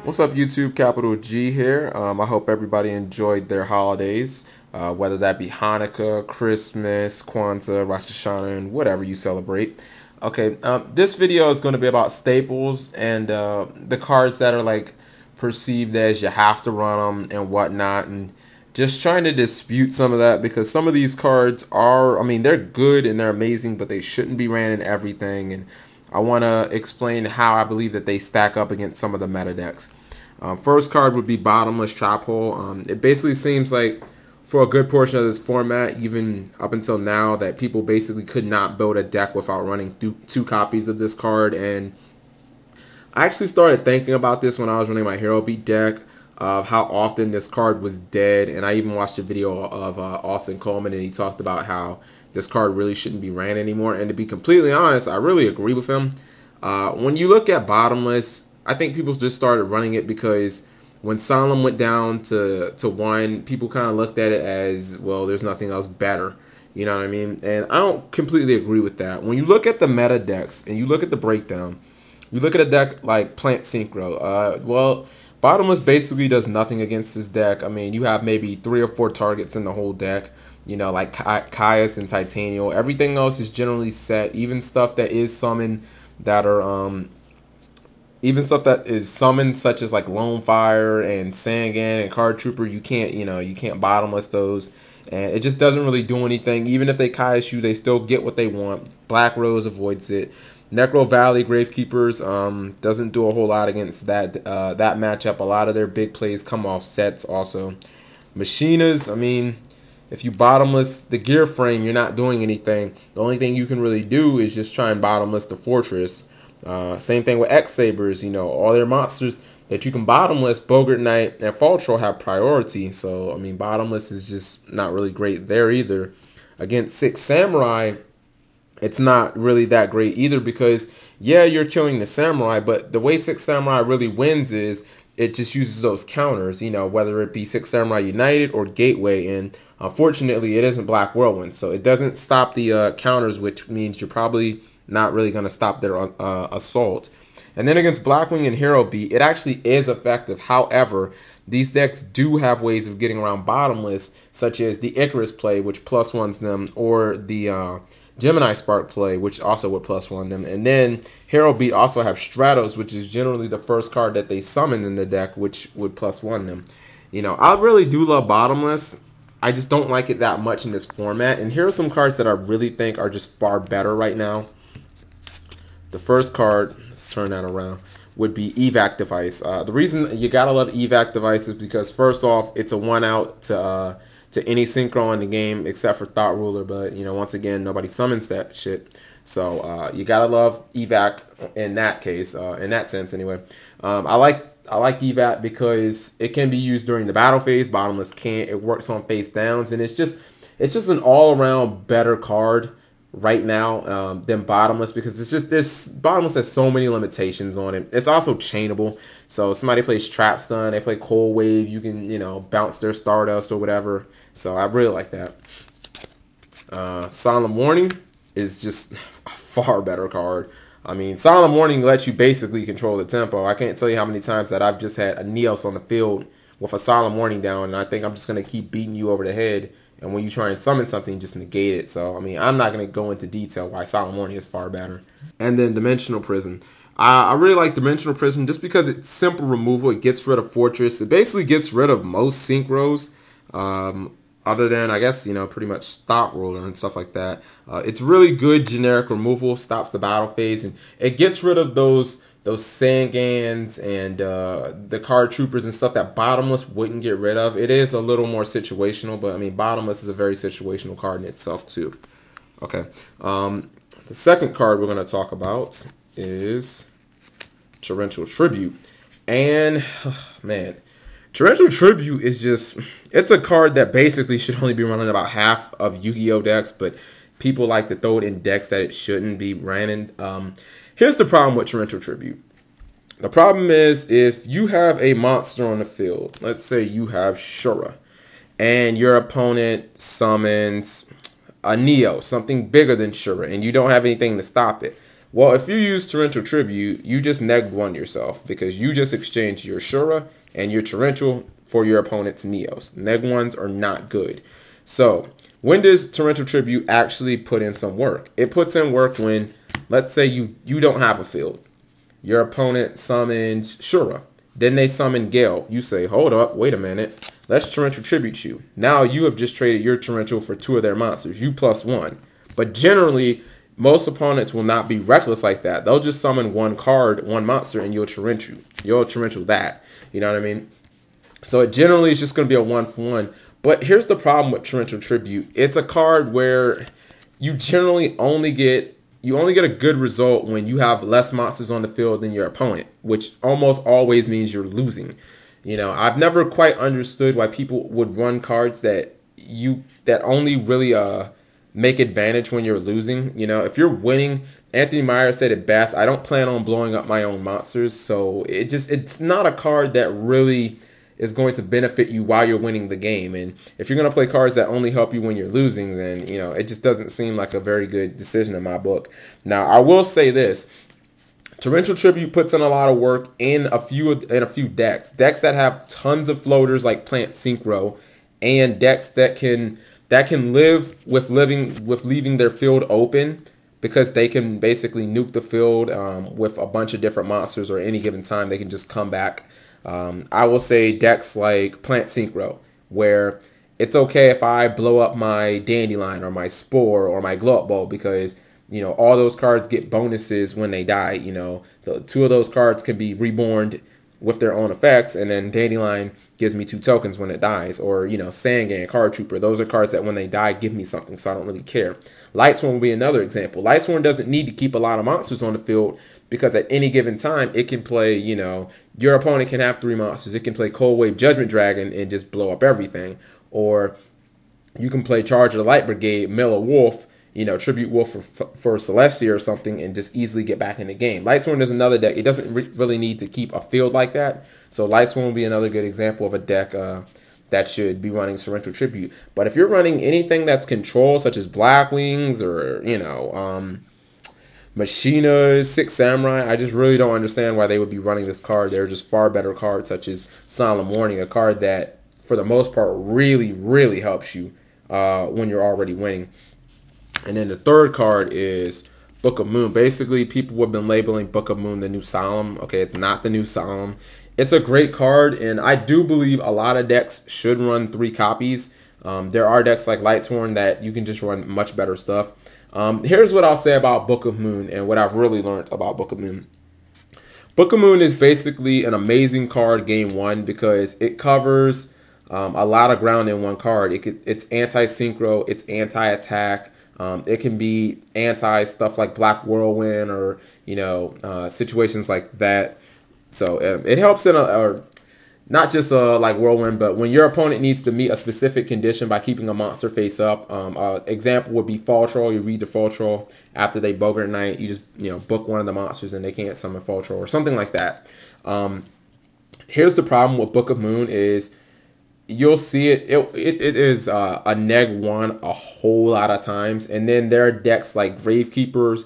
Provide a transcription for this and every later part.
What's up, YouTube? Capital G here. I hope everybody enjoyed their holidays, whether that be Hanukkah, Christmas, Kwanzaa, Rosh Hashanah, and whatever you celebrate. Okay, this video is going to be about staples and the cards that are like perceived as you have to run them and whatnot, and just trying to dispute some of that, because some of these cards are, I mean, they're good and they're amazing, but they shouldn't be ran in everything. And I want to explain how I believe that they stack up against some of the meta decks. First card would be Bottomless Trap Hole. It basically seems like for a good portion of this format, even up until now, that people basically could not build a deck without running two copies of this card. And I actually started thinking about this when I was running my Hero Beat deck, of how often this card was dead. And I even watched a video of Austin Coleman, and he talked about how this card really shouldn't be ran anymore. And to be completely honest, I really agree with him. When you look at Bottomless, I think people just started running it because when Solemn went down to 1, people kind of looked at it as, well, there's nothing else better. You know what I mean? And I don't completely agree with that. When you look at the meta decks and you look at the breakdown, you look at a deck like Plant Synchro. Well, Bottomless basically does nothing against this deck. I mean, you have maybe 3 or 4 targets in the whole deck. You know, like Caius and Titanial. Everything else is generally set. Even stuff that is summoned that are even stuff that is summoned, such as like Lone Fire and Sangan and Card Trooper, you can't Bottomless those, and it just doesn't really do anything. Even if they Caius you, they still get what they want. Black Rose avoids it. Necro Valley Gravekeepers doesn't do a whole lot against that that matchup. A lot of their big plays come off sets also. Machinas, I mean, if you Bottomless the Gear Frame, you're not doing anything. The only thing you can really do is just try and Bottomless the Fortress. Same thing with X-Sabers. You know, all their monsters that you can Bottomless, Bogart Knight and Fall Troll, have priority. So, I mean, Bottomless is just not really great there either. Against 6 Samurai, it's not really that great either, because, yeah, you're killing the Samurai, but the way 6 Samurai really wins is it just uses those counters, you know, whether it be 6 Samurai United or Gateway. And unfortunately, it isn't Black Whirlwind, so it doesn't stop the counters, which means you're probably not really going to stop their assault. And then against Blackwing and Hero Beat, it actually is effective. However, these decks do have ways of getting around Bottomless, such as the Icarus play, which +1s them, or the Gemini Spark play, which also would +1 them. And then Hero Beat also have Stratos, which is generally the first card that they summon in the deck, which would +1 them. You know, I really do love Bottomless. I just don't like it that much in this format. And here are some cards that I really think are just far better right now. The first card, let's turn that around, would be Evac Device. The reason you gotta love Evac Device is because, first off, it's a 1-out to any synchro in the game except for Thought Ruler. But, you know, once again, nobody summons that shit. So you gotta love Evac in that case, in that sense anyway. I like Evac because it can be used during the battle phase. Bottomless can't. It works on face downs, and it's just an all-around better card right now than Bottomless, because it's just this Bottomless has so many limitations on it. It's also chainable, so somebody plays Trap Stun, they play Cold Wave, you can, you know, bounce their Stardust or whatever. So I really like that. Solemn Warning is just a far better card. I mean, Solemn Warning lets you basically control the tempo. I can't tell you how many times that I've just had a Neos on the field with a Solemn Warning down, and I think I'm just going to keep beating you over the head. And when you try and summon something, just negate it. So, I mean, I'm not going to go into detail why Solemn Warning is far better. And then Dimensional Prison. I really like Dimensional Prison just because it's simple removal. It gets rid of Fortress. It basically gets rid of most Synchros. Other than, I guess, you know, pretty much Stop Ruler and stuff like that. It's really good generic removal. Stops the battle phase. And it gets rid of those Sangans and the Card Troopers and stuff that Bottomless wouldn't get rid of. It is a little more situational, but I mean, Bottomless is a very situational card in itself too. Okay, the second card we're going to talk about is Torrential Tribute. And man, Torrential Tribute is just, it's a card that basically should only be running about half of Yu-Gi-Oh decks, but people like to throw it in decks that it shouldn't be running. Here's the problem with Torrential Tribute. The problem is, if you have a monster on the field, let's say you have Shura, and your opponent summons a Neo, something bigger than Shura, and you don't have anything to stop it. Well, if you use Torrential Tribute, you just neg-1 yourself because you just exchanged your Shura and your Torrential for your opponent's Neos. Neg-1s are not good. So, when does Torrential Tribute actually put in some work? It puts in work when, let's say you don't have a field. Your opponent summons Shura. Then they summon Gale. You say, hold up, wait a minute. Let's Torrential Tribute you. Now you have just traded your Torrential for 2 of their monsters. You +1. But generally, most opponents will not be reckless like that. They'll just summon 1 card, 1 monster, and you'll Torrential. You'll Torrential that. You know what I mean? So it generally is just going to be a 1-for-1. But here's the problem with Torrential Tribute. It's a card where you generally only get a good result when you have less monsters on the field than your opponent, which almost always means you're losing. You know, I've never quite understood why people would run cards that only really make advantage when you're losing. You know, if you're winning, Anthony Meyer said it best, I don't plan on blowing up my own monsters, so it's not a card that really is going to benefit you while you're winning the game. And if you're going to play cards that only help you when you're losing, then, you know, it just doesn't seem like a very good decision in my book. Now, I will say this. Torrential Tribute puts in a lot of work in a few decks. Decks that have tons of floaters like Plant Synchro, and decks that can live with leaving their field open, because they can basically nuke the field with a bunch of different monsters, or any given time they can just come back. I will say decks like Plant Synchro, where it's okay if I blow up my Dandelion or my Spore or my Glow Up Ball, because, you know, all those cards get bonuses when they die. You know, the 2 of those cards can be reborn with their own effects, and then Dandelion gives me 2 tokens when it dies. Or, you know, Sandgang, Card Trooper, those are cards that when they die give me something, so I don't really care. Lightsworn will be another example. Lightsworn doesn't need to keep a lot of monsters on the field, because at any given time it can play, you know, your opponent can have 3 monsters. It can play Cold Wave Judgment Dragon and just blow up everything. Or you can play Charge of the Light Brigade, mill a Wolf, you know, Tribute Wolf for Celestia or something, and just easily get back in the game. Lightsworn is another deck. It doesn't really need to keep a field like that. So Lightsworn will be another good example of a deck that should be running Torrential Tribute. But if you're running anything that's control, such as Blackwings or, you know, Machina, 6 Samurai, I just really don't understand why they would be running this card. There are just far better cards, such as Solemn Warning, a card that, for the most part, really, really helps you when you're already winning. And then the third card is Book of Moon. Basically, people have been labeling Book of Moon the new Solemn. Okay, it's not the new Solemn. It's a great card, and I do believe a lot of decks should run 3 copies. There are decks like Lightsworn that you can just run much better stuff. Here's what I'll say about Book of Moon and what I've really learned about Book of Moon. Book of Moon is basically an amazing card game 1 because it covers a lot of ground in one card. It's anti-synchro, it's anti-attack. It can be anti-stuff like Black Whirlwind or, you know, situations like that. So it helps in not just like Whirlwind, but when your opponent needs to meet a specific condition by keeping a monster face up. Example would be Fall Troll. You read the Fall Troll after they Bogart Night. You just, you know, book one of the monsters and they can't summon Fall Troll or something like that. Here's the problem with Book of Moon is you'll see it is a neg 1 a whole lot of times, and then there are decks like Gravekeepers,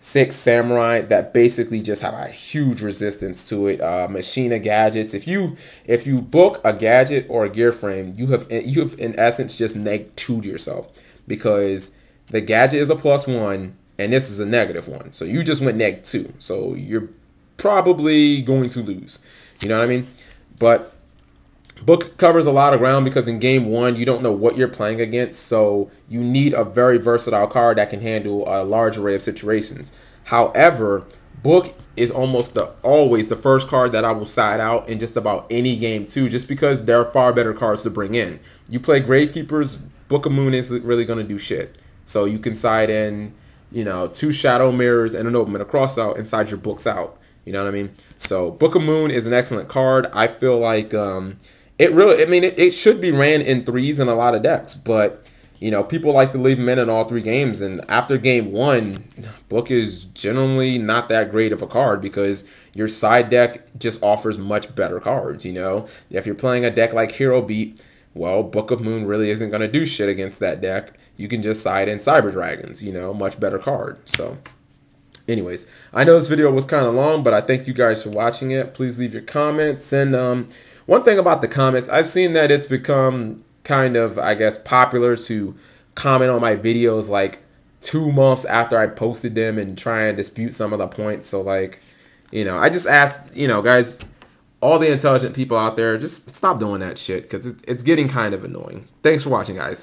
6 Samurai that basically just have a huge resistance to it. Machina gadgets. If you book a gadget or a gear frame, you have in essence just neg 2'd yourself, because the gadget is a +1 and this is a -1. So you just went neg 2. So you're probably going to lose. You know what I mean? But Book covers a lot of ground because in game 1 you don't know what you're playing against, so you need a very versatile card that can handle a large array of situations. However, Book is almost always the first card that I will side out in just about any game too, just because there are far better cards to bring in. You play Gravekeepers, Book of Moon isn't really going to do shit. So you can side in, you know, 2 Shadow Mirrors and an Open and a Cross out inside your Books out. You know what I mean? So Book of Moon is an excellent card. I feel like it should be ran in 3s in a lot of decks, but, you know, people like to leave them in all 3 games, and after game 1, Book is generally not that great of a card because your side deck just offers much better cards, you know? If you're playing a deck like Hero Beat, well, Book of Moon really isn't going to do shit against that deck. You can just side in Cyber Dragons, you know, much better card. So, anyways, I know this video was kind of long, but I thank you guys for watching it. Please leave your comments. And one thing about the comments, I've seen that it's become kind of, I guess, popular to comment on my videos like 2 months after I posted them and try and dispute some of the points. So, like, you know, I just asked, you know, guys, all the intelligent people out there, just stop doing that shit because it's getting kind of annoying. Thanks for watching, guys.